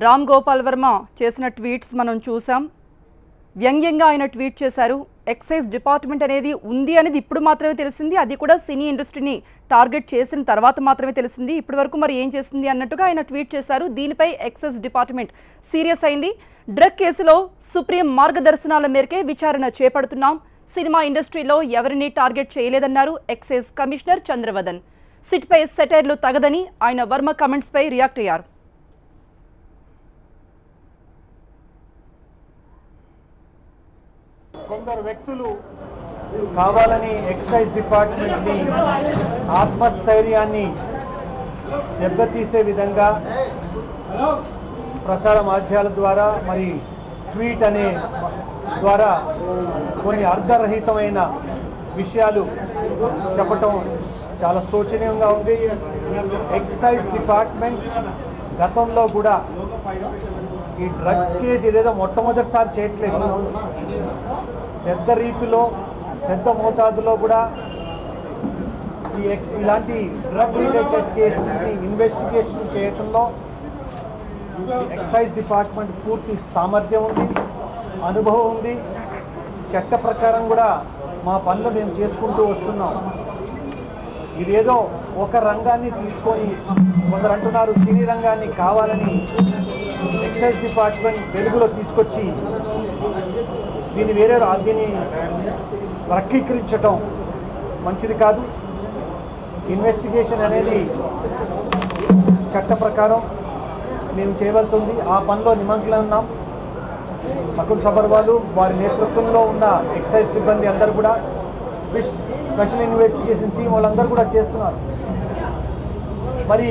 రామ్ గోపాల్ వర్మ చేసిన ట్వీట్స్ మనం చూసాం. వ్యంగ్యంగా ఆయన ట్వీట్ చేశారు. ఎక్సైజ్ డిపార్ట్మెంట్ అనేది ఉంది అనేది ఇప్పుడు మాత్రమే తెలిసింది. అది కూడా సినీ ఇండస్ట్రీని టార్గెట్ చేసిన తర్వాత మాత్రమే తెలిసింది. ఇప్పటి వరకు మరి ఏం చేసింది అన్నట్టుగా ఆయన ట్వీట్ చేశారు. దీనిపై ఎక్సైజ్ డిపార్ట్మెంట్ సీరియస్ అయింది. డ్రగ్ కేసులో సుప్రీం మార్గదర్శనాల మేరకే విచారణ చేపడుతున్నాం. సినిమా ఇండస్ట్రీలో ఎవరిని టార్గెట్ చేయలేదన్నారు ఎక్సైజ్ కమిషనర్ చంద్రవదన్. సిట్పై సెటైర్లు తగదని ఆయన వర్మ కమెంట్స్పై రియాక్ట్ అయ్యారు. కొందరు వ్యక్తులు కావాలని ఎక్సైజ్ డిపార్ట్మెంట్ని ఆత్మస్థైర్యాన్ని దెబ్బతీసే విధంగా ప్రసార మాధ్యమాల ద్వారా మరి ట్వీట్ అనే ద్వారా కొన్ని అర్ధరహితమైన విషయాలు చెప్పటం చాలా శోచనీయంగా ఉంది. ఎక్సైజ్ డిపార్ట్మెంట్ గతంలో కూడా ఈ డ్రగ్స్ కేసు ఏదేదో మొట్టమొదటిసారి చేయట్లేదు. పెద్ద రీతిలో పెద్ద మోతాదులో కూడా ఇలాంటి డ్రగ్ రిలేటెడ్ కేసెస్ని ఇన్వెస్టిగేషన్ చేయటంలో ఎక్సైజ్ డిపార్ట్మెంట్ పూర్తి సామర్థ్యం ఉంది, అనుభవం ఉంది. చట్ట ప్రకారం కూడా మా పనులు మేము చేసుకుంటూ వస్తున్నాం. ఇదేదో ఒక రంగాన్ని తీసుకొని కొందరు అంటున్నారు సినీ రంగాన్ని కావాలని ఎక్సైజ్ డిపార్ట్మెంట్ వెలుగులో తీసుకొచ్చి దీన్ని వక్రీకరించటం మంచిది కాదు. ఇన్వెస్టిగేషన్ అనేది చట్ట ప్రకారం మేము చేయవలసి ఉంది. ఆ పనిలో నిమగ్నం ఉన్నాం. అకుల్ సబర్వాలు వారి నేతృత్వంలో ఉన్న ఎక్సైజ్ సిబ్బంది అందరూ కూడా స్పెషల్ ఇన్వెస్టిగేషన్ టీం వాళ్ళందరూ కూడా చేస్తున్నారు. మరి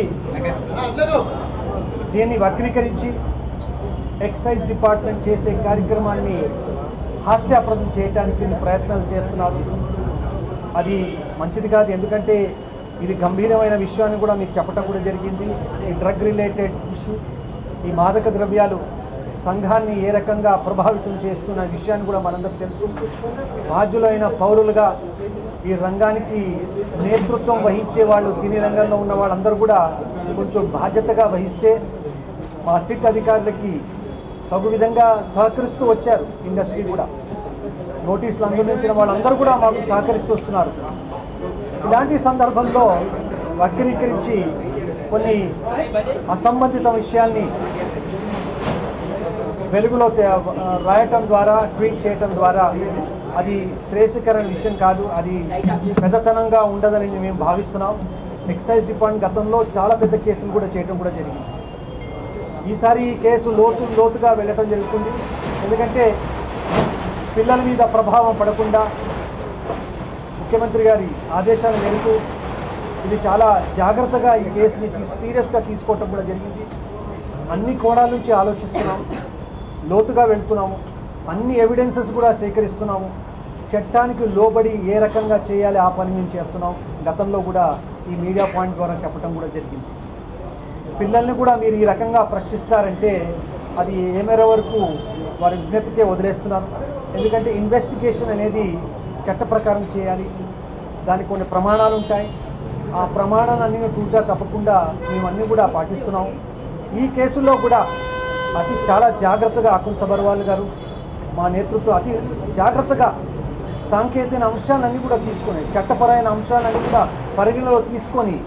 దీన్ని వక్రీకరించి ఎక్సైజ్ డిపార్ట్మెంట్ చేసే కార్యక్రమాన్ని హాస్యాప్రదం చేయడానికి ప్రయత్నాలు చేస్తున్నారు. అది మంచిది కాదు. ఎందుకంటే ఇది గంభీరమైన విషయాన్ని కూడా మీకు చెప్పడం కూడా జరిగింది. ఈ డ్రగ్ రిలేటెడ్ ఇష్యూ, ఈ మాదక ద్రవ్యాలు సంఘాన్ని ఏ రకంగా ప్రభావితం చేస్తున్న విషయాన్ని కూడా మనందరూ తెలుసు. బాధ్యులైన పౌరులుగా ఈ రంగానికి నేతృత్వం వహించే వాళ్ళు, సినీ రంగంలో ఉన్న వాళ్ళందరూ కూడా కొంచెం బాధ్యతగా వహిస్తే మా సిట్ అధికారులకి తగు విధంగా సహకరిస్తూ వచ్చారు. ఇండస్ట్రీ కూడా నోటీసులు అందించిన వాళ్ళందరూ కూడా మాకు సహకరిస్తూ వస్తున్నారు. ఇలాంటి సందర్భంలో వక్రీకరించి కొన్ని అసంబంధిత విషయాల్ని వెలుగులో రాయటం ద్వారా, ట్వీట్ చేయటం ద్వారా అది శ్రేయస్కరమైన విషయం కాదు. అది పెద్దతనంగా ఉండదని మేము భావిస్తున్నాం. ఎక్సైజ్ డిపార్ట్మెంట్ గతంలో చాలా పెద్ద కేసులు కూడా చేయటం కూడా జరిగింది. ఈసారి ఈ కేసు లోతుగా వెళ్ళటం జరుగుతుంది. ఎందుకంటే పిల్లల మీద ప్రభావం పడకుండా ముఖ్యమంత్రి గారి ఆదేశాల మేరకు ఇది చాలా జాగ్రత్తగా ఈ కేసుని సీరియస్గా తీసుకోవటం కూడా జరిగింది. అన్ని కోణాల నుంచి ఆలోచిస్తున్నాం, లోతుగా వెళ్తున్నాము, అన్ని ఎవిడెన్సెస్ కూడా సేకరిస్తున్నాము. చట్టానికి లోబడి ఏ రకంగా చేయాలి ఆ పని మేము చేస్తున్నాం. గతంలో కూడా ఈ మీడియా పాయింట్ ద్వారా చెప్పడం కూడా జరిగింది. పిల్లల్ని కూడా మీరు ఈ రకంగా ప్రశ్నిస్తారంటే అది ఏ మేర వరకు వారి విజ్ఞతకే వదిలేస్తున్నారు. ఎందుకంటే ఇన్వెస్టిగేషన్ అనేది చట్ట ప్రకారం చేయాలి. దానికి కొన్ని ప్రమాణాలు ఉంటాయి. ఆ ప్రమాణాలన్నీ తూచా తప్పకుండా మేమన్నీ కూడా పాటిస్తున్నాం. ఈ కేసులో కూడా చాలా జాగ్రత్తగా అకుల్ సబర్వాల్ గారు, మా నేతృత్వం అతి జాగ్రత్తగా సాంకేతిక అంశాలన్నీ కూడా తీసుకొని, చట్టపరమైన అంశాలన్నీ కూడా పరిగణలో తీసుకొని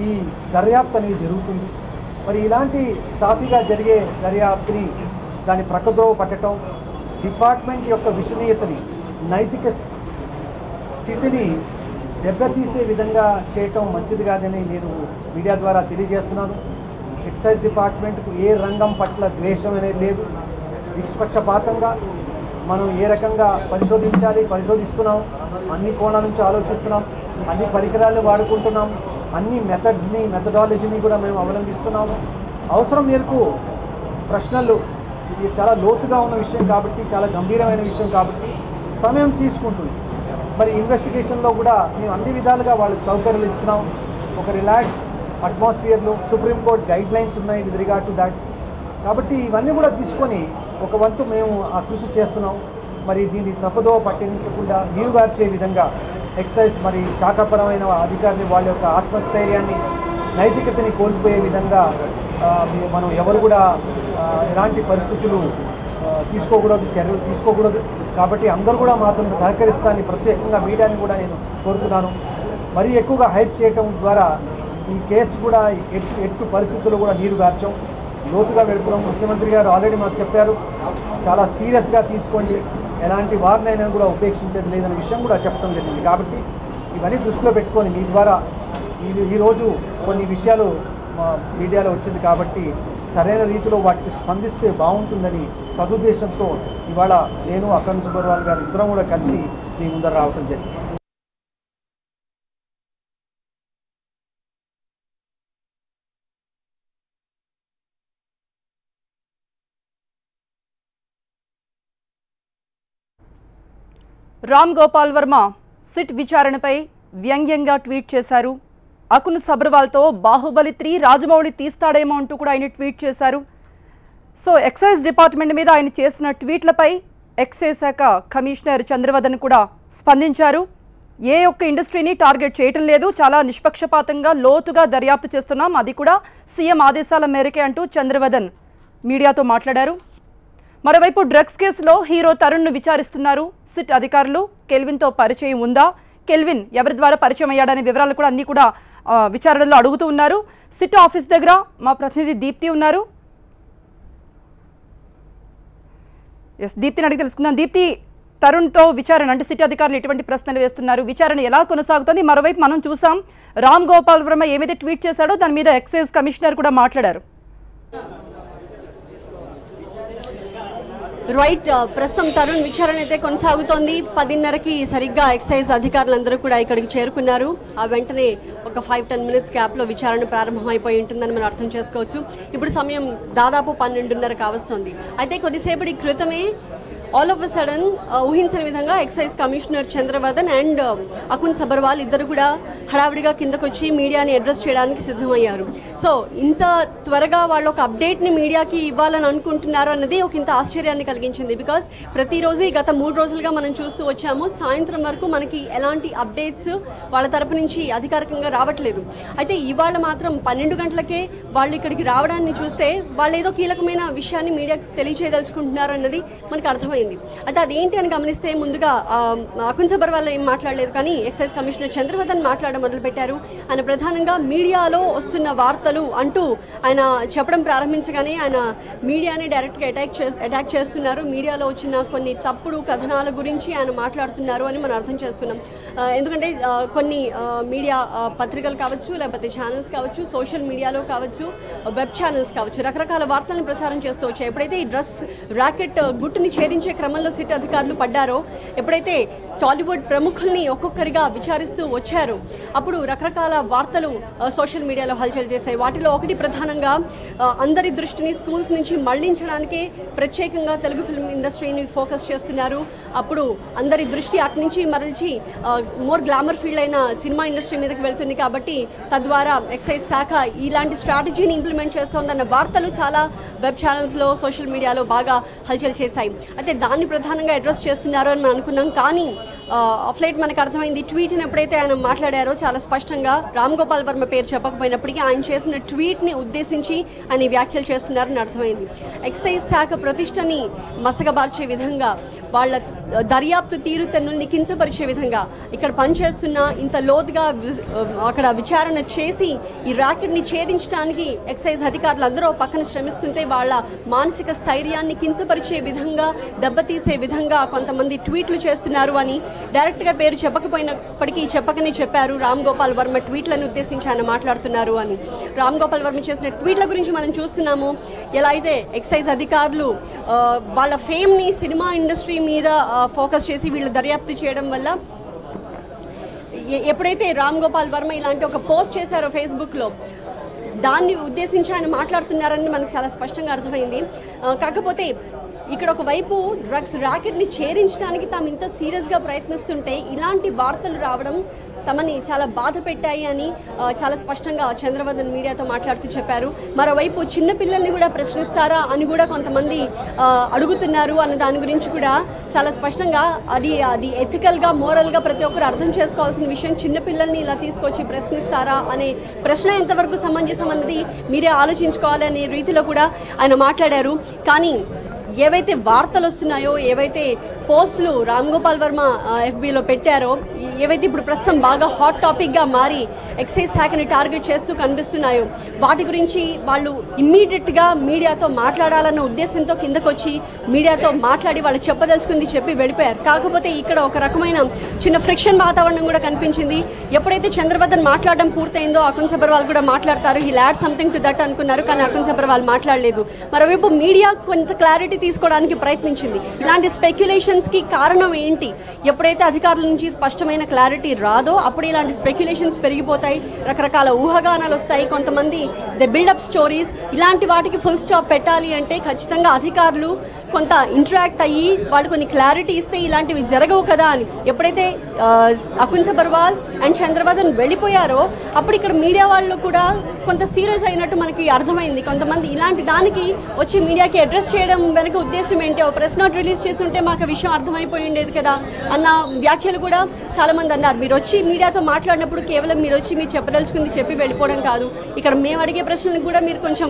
ఈ దర్యాప్తు అనేది జరుగుతుంది. మరి ఇలాంటి సాఫీగా జరిగే దర్యాప్తుని దాని ప్రక్కద్రోవ పట్టడం, డిపార్ట్మెంట్ యొక్క విశ్వనీయతని, నైతిక స్థితిని దెబ్బతీసే విధంగా చేయటం మంచిది కాదని నేను మీడియా ద్వారా తెలియజేస్తున్నాను. ఎక్సైజ్ డిపార్ట్మెంట్కు ఏ రంగం పట్ల ద్వేషం అనేది లేదు. నిష్పక్షపాతంగా మనం ఏ రకంగా పరిశోధిస్తున్నాం, అన్ని కోణాల నుంచి ఆలోచిస్తున్నాం, అన్ని పరికరాలను వాడుకుంటున్నాం, అన్ని మెథడాలజీని కూడా మేము అవలంబిస్తున్నాము. అవసరం మేరకు ప్రశ్నలు, ఇది చాలా లోతుగా ఉన్న విషయం కాబట్టి, చాలా గంభీరమైన విషయం కాబట్టి సమయం తీసుకుంటుంది. మరి ఇన్వెస్టిగేషన్లో కూడా మేము అన్ని విధాలుగా వాళ్ళకి సౌకర్యాలు ఇస్తున్నాం. ఒక రిలాక్స్డ్ అట్మాస్ఫియర్లో సుప్రీంకోర్టు గైడ్ లైన్స్ ఉన్నాయి విత్ రిగార్డ్ టు దాట్. కాబట్టి ఇవన్నీ కూడా తీసుకొని ఒక వంతు మేము ఆ కృషి చేస్తున్నాం. మరి దీన్ని తప్పుదోవ పట్టించకుండా నీరుగార్చే విధంగా ఎక్సైజ్ మరి శాఖపరమైన అధికారులు వాళ్ళ యొక్క ఆత్మస్థైర్యాన్ని, నైతికతని కోల్పోయే విధంగా మనం ఎవరు కూడా ఎలాంటి పరిస్థితులు తీసుకోకూడదు, చర్యలు తీసుకోకూడదు. కాబట్టి అందరూ కూడా మాతో సహకరిస్తారని ప్రత్యేకంగా మీడియాని కూడా నేను కోరుతున్నాను. మరీ ఎక్కువగా హైప్ చేయటం ద్వారా ఈ కేసు కూడా ఎట్టు పరిస్థితుల్లో కూడా నీరు గార్చం, లోతుగా వెళుతున్నాం. ముఖ్యమంత్రి గారు ఆల్రెడీ మాకు చెప్పారు, చాలా సీరియస్గా తీసుకోండి, ఎలాంటి వారినైనా కూడా ఉపేక్షించేది లేదనే విషయం కూడా చెప్పడం జరిగింది. కాబట్టి ఇవన్నీ దృష్టిలో పెట్టుకొని మీ ద్వారా ఈరోజు కొన్ని విషయాలు మా మీడియాలో వచ్చింది కాబట్టి సరైన రీతిలో వాటికి స్పందిస్తే బాగుంటుందని సదుద్దేశంతో ఇవాళ నేను అఖండ్ సుబ్బర్వాల్ గారు ఇద్దరం కూడా కలిసి మీ ముందర రావడం జరిగింది. రామ్ గోపాల్ వర్మ సిట్ విచారణపై వ్యంగ్యంగా ట్వీట్ చేశారు. అకున్ సబర్వాల్తో బాహుబలి 3 రాజమౌళి తీస్తాడేమో అంటూ కూడా ఆయన ట్వీట్ చేశారు. సో ఎక్సైజ్ డిపార్ట్మెంట్ మీద ఆయన చేసిన ట్వీట్లపై ఎక్సైజ్ శాఖ కమిషనర్ చంద్రవదన్ కూడా స్పందించారు. ఏ ఒక్క ఇండస్ట్రీని టార్గెట్ చేయటం లేదు, చాలా నిష్పక్షపాతంగా లోతుగా దర్యాప్తు చేస్తున్నాం, అది కూడా సీఎం ఆదేశాల మేరకే అంటూ చంద్రవదన్ మీడియాతో మాట్లాడారు. మరోవైపు డ్రగ్స్ కేసులో హీరో తరుణ్ను విచారిస్తున్నారు సిట్ అధికారులు. కెల్విన్తో పరిచయం ఉందా, కెల్విన్ ఎవరి ద్వారా పరిచయం అయ్యాడనే వివరాలు కూడా అన్నీ కూడా విచారణలో అడుగుతూ ఉన్నారు. సిట్ ఆఫీస్ దగ్గర మా ప్రతినిధి దీప్తి ఉన్నారు. దీప్తిని అడిగి తెలుసుకుందాం. దీప్తి, తరుణ్తో విచారణ అంటే సిట్ అధికారులు ఎటువంటి ప్రశ్నలు వేస్తున్నారు, విచారణ ఎలా కొనసాగుతుంది? మరోవైపు మనం చూసాం రామ్ గోపాల్ వర్మ ఏమైతే ట్వీట్ చేశాడో దాని మీద ఎక్సైజ్ కమిషనర్ కూడా మాట్లాడారు. రైట్, ప్రస్తుతం తరుణ్ విచారణ అయితే కొనసాగుతోంది. 10:30కి సరిగ్గా ఎక్సైజ్ అధికారులందరూ కూడా ఇక్కడికి చేరుకున్నారు. ఆ వెంటనే ఒక 5-10 మినిట్స్ గ్యాప్లో విచారణ ప్రారంభమైపోయి ఉంటుందని మనం అర్థం చేసుకోవచ్చు. ఇప్పుడు సమయం దాదాపు 12:30 కావస్తోంది. అయితే కొద్దిసేపటి క్రితమే ఆల్ ఆఫ్ అ సడన్ ఊహించని విధంగా excise commissioner Chandravadan and Akun Sabharwal ఇద్దరు కూడా హడావిడిగా కిందకొచ్చి మీడియాని అడ్రస్ చేయడానికి సిద్ధమయ్యారు. సో ఇంత త్వరగా వాళ్ళు ఒక అప్డేట్ని మీడియాకి ఇవ్వాలని అనుకుంటున్నారు అన్నది ఒక ఇంత ఆశ్చర్యాన్ని కలిగించింది. బికాస్ ప్రతిరోజు ఈ గత 3 రోజులుగా మనం చూస్తూ వచ్చాము, సాయంత్రం వరకు మనకి ఎలాంటి అప్డేట్స్ వాళ్ళ తరపు నుంచి అధికారికంగా రావట్లేదు. అయితే ఇవాళ మాత్రం 12 గంటలకే వాళ్ళు ఇక్కడికి రావడాన్ని చూస్తే వాళ్ళు ఏదో కీలకమైన విషయాన్ని మీడియాకి తెలియజేయదలుచుకుంటున్నారు అన్నది మనకు అర్థమైంది. అయితే అదేంటి అని గమనిస్తే ముందుగా అకున్ సబర్వాల్ ఏం మాట్లాడలేదు, కానీ ఎక్సైజ్ కమిషనర్ చంద్రవదన్ మాట్లాడడం మొదలుపెట్టారు. ఆయన ప్రధానంగా మీడియాలో వస్తున్న వార్తలు అంటూ ఆయన చెప్పడం ప్రారంభించగానే ఆయన మీడియాని డైరెక్ట్గా అటాక్ చేస్తున్నారు. మీడియాలో వచ్చిన కొన్ని తప్పుడు కథనాల గురించి ఆయన మాట్లాడుతున్నారు అని మనం అర్థం చేసుకున్నాం. ఎందుకంటే కొన్ని మీడియా పత్రికలు కావచ్చు, లేకపోతే ఛానల్స్ కావచ్చు, సోషల్ మీడియాలో కావచ్చు, వెబ్ ఛానల్స్ కావచ్చు, రకరకాల వార్తలను ప్రసారం చేస్తూ వచ్చాయి. ఎప్పుడైతే ఈ డ్రగ్స్ ర్యాకెట్ గుట్టుని ఛేదించే క్రమంలో సిట్ అధికారులు పడ్డారో, ఎప్పుడైతే టాలీవుడ్ ప్రముఖుల్ని ఒక్కొక్కరిగా విచారిస్తూ వచ్చారో, అప్పుడు రకరకాల వార్తలు సోషల్ మీడియాలో హల్చల్ చేశాయి. వాటిలో ఒకటి ప్రధానంగా అందరి దృష్టిని స్కూల్స్ నుంచి మళ్లించడానికి ప్రత్యేకంగా తెలుగు ఫిల్మ్ ఇండస్ట్రీని ఫోకస్ చేస్తున్నారు. అప్పుడు అందరి దృష్టి అటు నుంచి మరల్చి మోర్ గ్లామర్ ఫీల్డ్ అయిన సినిమా ఇండస్ట్రీ మీదకి వెళ్తుంది. కాబట్టి తద్వారా ఎక్సైజ్ శాఖ ఇలాంటి స్ట్రాటజీని ఇంప్లిమెంట్ చేస్తోందన్న వార్తలు చాలా వెబ్ ఛానల్స్లో సోషల్ మీడియాలో బాగా హల్చల్ చేశాయి. అయితే దాన్ని ప్రధానంగా అడ్రస్ చేస్తున్నారు అని మనం అనుకున్నాం. కానీ ఆఫ్ లైట్ మనకు అర్థమైంది, ట్వీట్ని ఎప్పుడైతే ఆయన మాట్లాడారో చాలా స్పష్టంగా రామ్ గోపాల్ వర్మ పేరు చెప్పకపోయినప్పటికీ ఆయన చేసిన ట్వీట్ని ఉద్దేశించి ఆయన వ్యాఖ్యలు చేస్తున్నారని అర్థమైంది. ఎక్సైజ్ శాఖ ప్రతిష్టని మసకబార్చే విధంగా, వాళ్ళ దర్యాప్తు తీరుతెన్నుల్ని కించపరిచే విధంగా ఇక్కడ పనిచేస్తున్న ఇంత లోతుగా అక్కడ విచారణ చేసి ఈ ర్యాకెట్ని ఛేదించడానికి ఎక్సైజ్ అధికారులు అందరూ పక్కన శ్రమిస్తుంటే వాళ్ళ మానసిక స్థైర్యాన్ని కించపరిచే విధంగా, దెబ్బతీసే విధంగా కొంతమంది ట్వీట్లు చేస్తున్నారు అని డైరెక్ట్గా పేరు చెప్పకపోయినప్పటికీ చెప్పకనే చెప్పారు. రామ్ గోపాల్ వర్మ ట్వీట్లను ఉద్దేశించి ఆయన మాట్లాడుతున్నారు అని. రామ్ గోపాల్ వర్మ చేసిన ట్వీట్ల గురించి మనం చూస్తున్నాము. ఎలా అయితే ఎక్సైజ్ అధికారులు వాళ్ళ ఫేమ్ని సినిమా ఇండస్ట్రీ మీద ఫోకస్ చేసి వీళ్ళు దర్యాప్తు చేయడం వల్ల, ఎప్పుడైతే రామ్ గోపాల్ వర్మ ఇలాంటి ఒక పోస్ట్ చేశారో ఫేస్బుక్లో, దాన్ని ఉద్దేశించి ఆయన మాట్లాడుతున్నారని మనకు చాలా స్పష్టంగా అర్థమైంది. కాకపోతే ఇక్కడ ఒకవైపు డ్రగ్స్ ర్యాకెట్ని చేరించడానికి తాము ఇంత సీరియస్గా ప్రయత్నిస్తుంటే ఇలాంటి వార్తలు రావడం తమని చాలా బాధ పెట్టాయి అని చాలా స్పష్టంగా చంద్రవర్ధన్ మీడియాతో మాట్లాడుతూ చెప్పారు. మరోవైపు చిన్న పిల్లల్ని కూడా ప్రశ్నిస్తారా అని కూడా కొంతమంది అడుగుతున్నారు అన్న దాని గురించి కూడా చాలా స్పష్టంగా అది ఎథికల్గా మోరల్గా ప్రతి ఒక్కరు అర్థం చేసుకోవాల్సిన విషయం. చిన్న పిల్లల్ని ఇలా తీసుకొచ్చి ప్రశ్నిస్తారా అనే ప్రశ్న ఎంతవరకు సమంజసం అన్నది మీరే ఆలోచించుకోవాలి అనే రీతిలో కూడా ఆయన మాట్లాడారు. కానీ ఏవైతే వార్తలు వస్తున్నాయో, ఏవైతే పోస్టులు రామ్ గోపాల్ వర్మ ఎఫ్బీలో పెట్టారో, ఏవైతే ఇప్పుడు ప్రస్తుతం బాగా హాట్ టాపిక్గా మారి ఎక్సైజ్ శాఖని టార్గెట్ చేస్తూ కనిపిస్తున్నాయో, వాటి గురించి వాళ్ళు ఇమ్మీడియట్గా మీడియాతో మాట్లాడాలన్న ఉద్దేశంతో కిందకొచ్చి మీడియాతో మాట్లాడి వాళ్ళు చెప్పదలుచుకుంది చెప్పి వెళ్ళిపోయారు. కాకపోతే ఇక్కడ ఒక రకమైన చిన్న ఫ్రిక్షన్ వాతావరణం కూడా కనిపించింది. ఎప్పుడైతే చంద్రవర్ధన్ మాట్లాడడం పూర్తయిందో అకున్ సబర్వాల్ కూడా మాట్లాడతారు, he'll add something to that అనుకున్నారు. కానీ అకున్ సబర్వాల్ మాట్లాడలేదు. మరోవైపు మీడియా కొంత క్లారిటీ తీసుకోవడానికి ప్రయత్నించింది. ఇలాంటి స్పెక్యులేషన్స్కి కారణం ఏంటి? ఎప్పుడైతే అధికారుల నుంచి స్పష్టమైన క్లారిటీ రాదో అప్పుడు ఇలాంటి స్పెక్యులేషన్స్ పెరిగిపోతాయి, రకరకాల ఊహాగానాలు వస్తాయి. కొంతమంది ద బిల్డప్ స్టోరీస్, ఇలాంటి వాటికి ఫుల్ స్టాప్ పెట్టాలి అంటే ఖచ్చితంగా అధికారులు కొంత ఇంటరాక్ట్ అయ్యి వాళ్ళు కొన్ని క్లారిటీ ఇస్తే ఇలాంటివి జరగవు కదా అని. ఎప్పుడైతే అకున్ సబర్వాల్ అండ్ చంద్రవర్ధన్ వెళ్ళిపోయారో అప్పుడు ఇక్కడ మీడియా వాళ్ళు కూడా కొంత సీరియస్ అయినట్టు మనకి అర్థమైంది. కొంతమంది ఇలాంటి దానికి వచ్చి మీడియాకి అడ్రస్ చేయడం వెనక ఉద్దేశం ఏంటి? ఓ ప్రెస్ నోట్ రిలీజ్ చేస్తుంటే మాకు విషయం అర్థమైపోయి ఉండేది కదా అన్న వ్యాఖ్యలు కూడా చాలామంది అన్నారు. మీరు వచ్చి మీడియాతో మాట్లాడినప్పుడు కేవలం మీరు వచ్చి మీరు చెప్పదలుచుకుంది చెప్పి వెళ్ళిపోవడం కాదు, ఇక్కడ మేము అడిగే ప్రశ్నలకు కూడా మీరు కొంచెం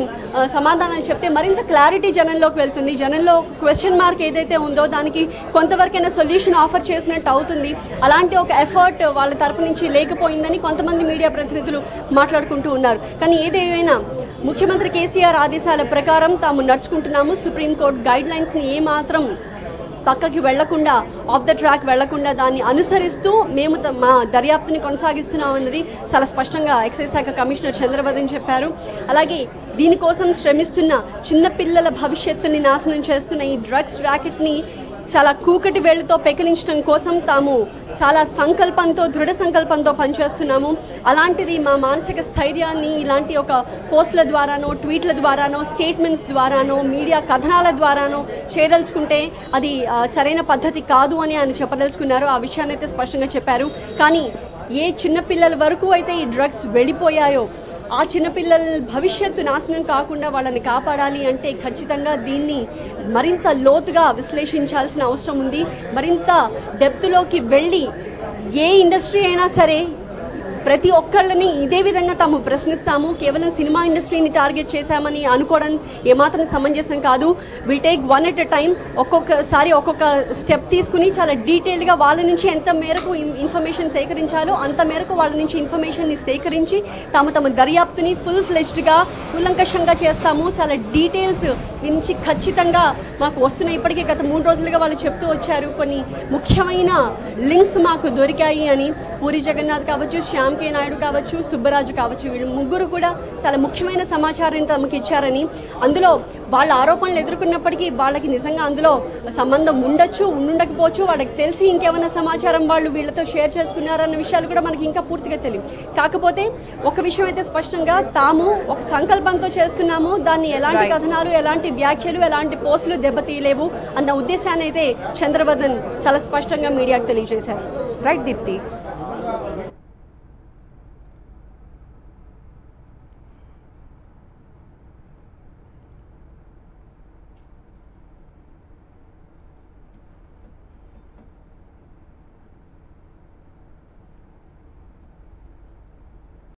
సమాధానాలు చెప్తే మరింత క్లారిటీ జనంలోకి వెళ్తుంది. జనంలో క్వశ్చన్ మార్క్ ఏదైతే ఉందో దానికి కొంతవరకైనా సొల్యూషన్ ఆఫర్ చేసినట్టు అవుతుంది. అలాంటి ఒక ఎఫర్ట్ వాళ్ళ తరపు నుంచి లేకపోయిందని కొంతమంది మీడియా ప్రతినిధులు మాట్లాడుకుంటూ ఉన్నారు. కానీ ఏదేమైనా ముఖ్యమంత్రి కేసీఆర్ ఆదేశాల ప్రకారం తాము నడుచుకుంటున్నాము. సుప్రీంకోర్టు గైడ్ లైన్స్ని ఏమాత్రం పక్కకి వెళ్లకుండా, ఆఫ్ ద ట్రాక్ వెళ్లకుండా దాన్ని అనుసరిస్తూ మేము మా దర్యాప్తుని కొనసాగిస్తున్నాం అన్నది చాలా స్పష్టంగా ఎక్సైజ్ శాఖ కమిషనర్ చంద్రవర్ధన్ చెప్పారు. అలాగే దీనికోసం శ్రమిస్తున్న చిన్నపిల్లల భవిష్యత్తుని నాశనం చేస్తున్న ఈ డ్రగ్స్ ర్యాకెట్ని చాలా కూకటి వేళ్లతో పెకిలించడం కోసం తాము చాలా సంకల్పంతో, దృఢ సంకల్పంతో పనిచేస్తున్నాము. అలాంటిది మా మానసిక స్థైర్యాన్ని ఇలాంటి ఒక పోస్టుల ద్వారానో, ట్వీట్ల ద్వారానో, స్టేట్మెంట్స్ ద్వారానో, మీడియా కథనాల ద్వారానో చేయదలుచుకుంటే అది సరైన పద్ధతి కాదు అని ఆయన చెప్పదలుచుకున్నారు. ఆ విషయాన్ని అయితే స్పష్టంగా చెప్పారు. కానీ ఏ చిన్నపిల్లల వరకు అయితే ఈ డ్రగ్స్ వెళ్ళిపోయాయో ఆ చిన్నపిల్లల భవిష్యత్తు నాశనం కాకుండా వాళ్ళని కాపాడాలి అంటే ఖచ్చితంగా దీన్ని మరింత లోతుగా విశ్లేషించాల్సిన అవసరం ఉంది. మరింత డెప్త్లోకి వెళ్ళి ఏ ఇండస్ట్రీ అయినా సరే ప్రతి ఒక్కళ్ళని ఇదే విధంగా తాము ప్రశ్నిస్తాము. కేవలం సినిమా ఇండస్ట్రీని టార్గెట్ చేశామని అనుకోవడం ఏమాత్రం సమంజసం కాదు. Will take one at a time. ఒక్కొక్కసారి ఒక్కొక్క స్టెప్ తీసుకుని చాలా డీటెయిల్గా వాళ్ళ నుంచి ఎంత మేరకు ఇన్ఫర్మేషన్ సేకరించాలో అంత మేరకు వాళ్ళ నుంచి ఇన్ఫర్మేషన్ని సేకరించి తమ దర్యాప్తుని ఫుల్ ఫ్లెజ్డ్గా కూలంకషంగా చేస్తాము. చాలా డీటెయిల్స్ నుంచి ఖచ్చితంగా మాకు వస్తున్నాయి. ఇప్పటికే గత 3 రోజులుగా వాళ్ళు చెప్తూ వచ్చారు కొన్ని ముఖ్యమైన లింక్స్ మాకు దొరికాయి అని. పూరి జగన్నాథ్ కావచ్చు, శ్యామ్ కే నాయుడు కావచ్చు, సుబ్బరాజు కావచ్చు, వీళ్ళు ముగ్గురు కూడా చాలా ముఖ్యమైన సమాచారాన్ని తమకు ఇచ్చారని, అందులో వాళ్ళ ఆరోపణలు ఎదుర్కొన్నప్పటికీ వాళ్ళకి నిజంగా అందులో సంబంధం ఉండొచ్చు, ఉండకపోవచ్చు, వాళ్ళకి తెలిసి ఇంకేమైనా సమాచారం వాళ్ళు వీళ్ళతో షేర్ చేసుకున్నారన్న విషయాలు కూడా మనకి ఇంకా పూర్తిగా తెలియదు. కాకపోతే ఒక విషయం అయితే స్పష్టంగా తాము ఒక సంకల్పంతో చేస్తున్నాము, దాన్ని ఎలాంటి కథనాలు, ఎలాంటి వ్యాఖ్యలు, ఎలాంటి పోస్టులు దెబ్బతీయలేవు అన్న ఉద్దేశాన్ని అయితే చంద్రవర్ధన్ చాలా స్పష్టంగా మీడియాకు తెలియజేశారు. రైట్ దీప్తి.